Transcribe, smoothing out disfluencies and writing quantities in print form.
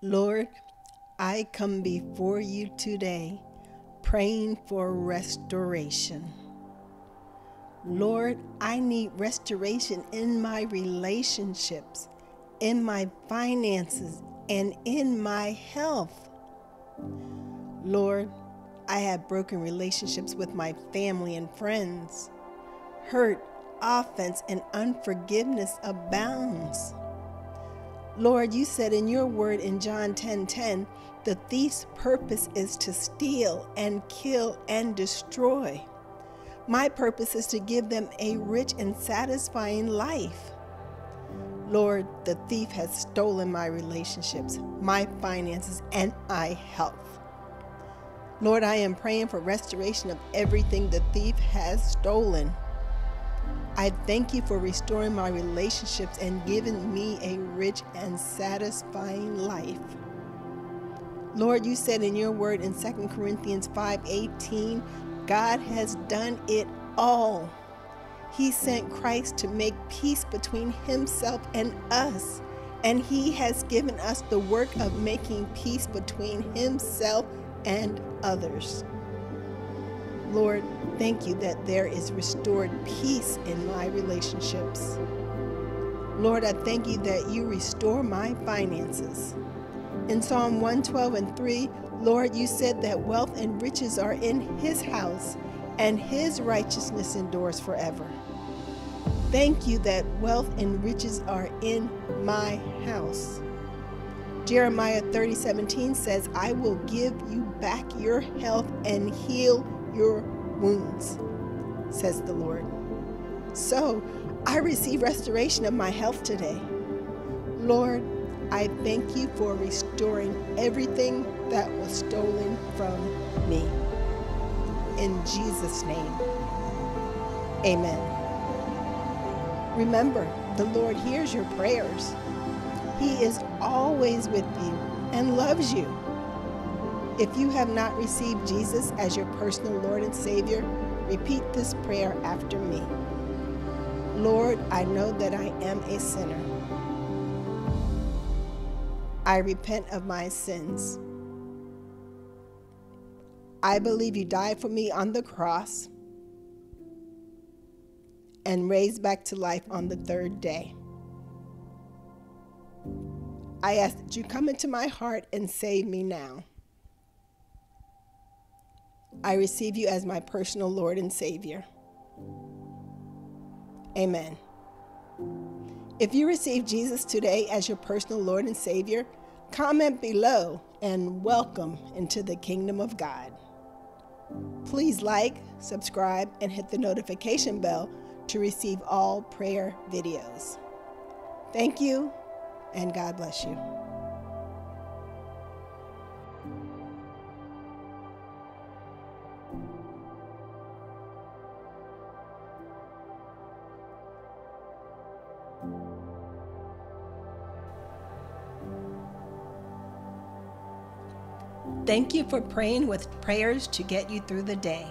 Lord, I come before you today praying for restoration. Lord, I need restoration in my relationships, in my finances, and in my health. Lord, I have broken relationships with my family and friends. Hurt, offense, and unforgiveness abounds. Lord, you said in your word in John 10:10, the thief's purpose is to steal and kill and destroy. My purpose is to give them a rich and satisfying life. Lord, the thief has stolen my relationships, my finances, and my health. Lord, I am praying for restoration of everything the thief has stolen. I thank you for restoring my relationships and giving me a rich and satisfying life. Lord, you said in your word in 2 Corinthians 5:18, God has done it all. He sent Christ to make peace between himself and us, and he has given us the work of making peace between himself and others. Lord, thank you that there is restored peace in my relationships. Lord, I thank you that you restore my finances. In Psalm 112:3, Lord, you said that wealth and riches are in his house, and his righteousness endures forever. Thank you that wealth and riches are in my house. Jeremiah 30:17 says, I will give you back your health and heal your wounds, says the Lord. So I receive restoration of my health today. Lord, I thank you for restoring everything that was stolen from me. In Jesus' name, amen. Remember, the Lord hears your prayers. He is always with you and loves you. If you have not received Jesus as your personal Lord and Savior, repeat this prayer after me. Lord, I know that I am a sinner. I repent of my sins. I believe you died for me on the cross and raised back to life on the third day. I ask that you come into my heart and save me now. I receive you as my personal Lord and Savior. Amen. If you receive Jesus today as your personal Lord and Savior, comment below and welcome into the kingdom of God. Please like, subscribe, and hit the notification bell to receive all prayer videos. Thank you, and God bless you. Thank you for praying with prayers to get you through the day.